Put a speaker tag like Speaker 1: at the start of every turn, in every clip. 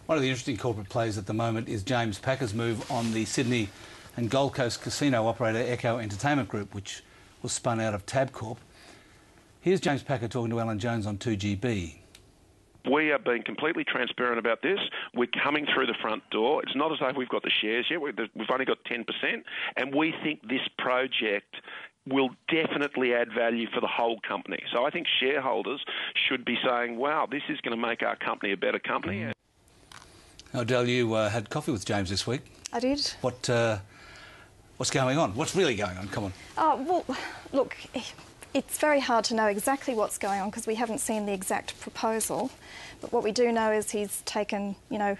Speaker 1: One of the interesting corporate plays at the moment is James Packer's move on the Sydney and Gold Coast casino operator Echo Entertainment Group, which was spun out of Tabcorp. Here's James Packer talking to Alan Jones on 2GB.
Speaker 2: We are being completely transparent about this. We're coming through the front door. It's not as though we've got the shares yet. We've only got 10%, and we think this project will definitely add value for the whole company. So I think shareholders should be saying, wow, this is going to make our company a better company.
Speaker 1: Adele, you had coffee with James this week.
Speaker 3: I did.
Speaker 1: What's going on? What's really going on? Come on.
Speaker 3: Well, look, it's very hard to know exactly what's going on because we haven't seen the exact proposal. But what we do know is he's taken, a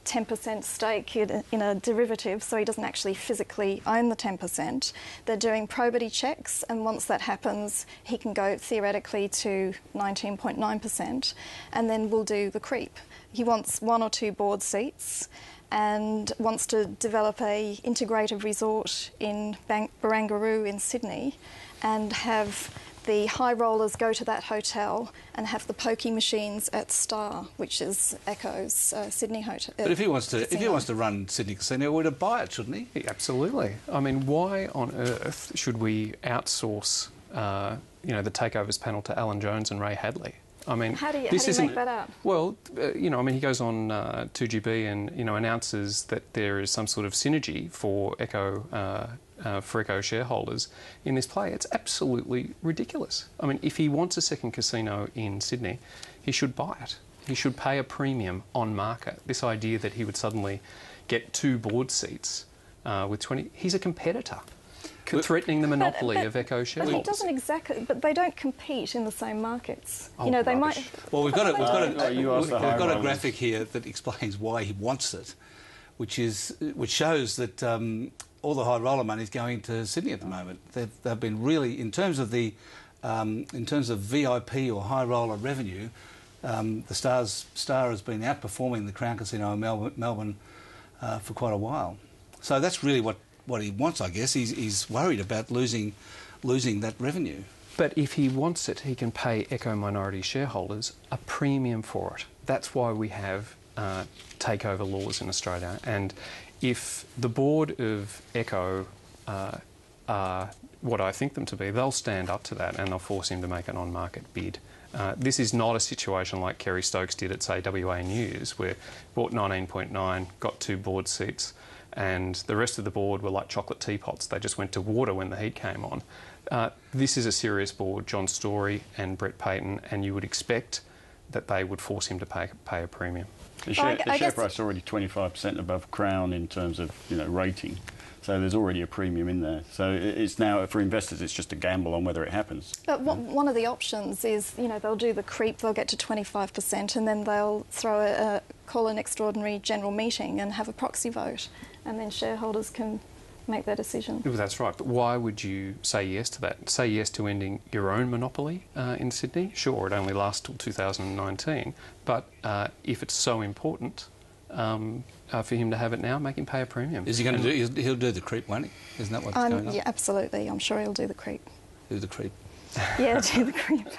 Speaker 3: 10% stake in a derivative, so he doesn't actually physically own the 10%. They're doing probity checks, and once that happens, he can go theoretically to 19.9%, and then we'll do the creep. He wants 1 or 2 board seats and wants to develop a integrated resort in Barangaroo in Sydney and have the high rollers go to that hotel and have the pokey machines at Star, which is Echo's Sydney hotel.
Speaker 1: But if he wants to run Sydney Casino, we'd have buy it, shouldn't he?
Speaker 4: Absolutely. I mean, why on earth should we outsource, the Takeovers panel to Alan Jones and Ray Hadley? I mean,
Speaker 3: how do you make that up?
Speaker 4: Well, he goes on 2GB and announces that there is some sort of synergy for Echo shareholders in this play. It's absolutely ridiculous. I mean, if he wants a second casino in Sydney, he should buy it. He should pay a premium on market. This idea that he would suddenly get 2 board seats with 20... He's a competitor, threatening the monopoly of Echo shareholders.
Speaker 3: But he doesn't exactly... But they don't compete in the same markets.
Speaker 4: Oh,
Speaker 3: they might...
Speaker 1: Well, we've got a graphic here that explains why he wants it, which shows that all the high roller money is going to Sydney at the moment. They've been really, in terms of VIP or high roller revenue, the Star has been outperforming the Crown Casino in Melbourne for quite a while. So that's really what he wants, I guess. He's worried about losing that revenue.
Speaker 4: But if he wants it, he can pay Echo minority shareholders a premium for it. That's why we have takeover laws in Australia. And if the board of Echo are what I think them to be, they'll stand up to that and they'll force him to make an on-market bid. This is not a situation like Kerry Stokes did at, say, WA News, where bought 19.9, got 2 board seats, and the rest of the board were like chocolate teapots. They just went to water when the heat came on. This is a serious board, John Storey and Brett Payton, and you would expect that they would force him to pay a premium.
Speaker 5: The share price is already 25% above Crown in terms of rating, so there's already a premium in there. So it's now, for investors, it's just a gamble on whether it happens.
Speaker 3: But one of the options is, they'll do the creep, they'll get to 25%, and then they'll call an extraordinary general meeting and have a proxy vote, and then shareholders can make their decision.
Speaker 4: Well, that's right, but why would you say yes to that? Say yes to ending your own monopoly in Sydney? Sure, it only lasts till 2019, but if it's so important for him to have it now, make him pay a premium.
Speaker 1: Is he going to do? He'll do the creep, won't he? Isn't that what's going on?
Speaker 3: Yeah, absolutely. I'm sure he'll do the creep.
Speaker 1: Do the creep.
Speaker 3: Yeah, do the creep.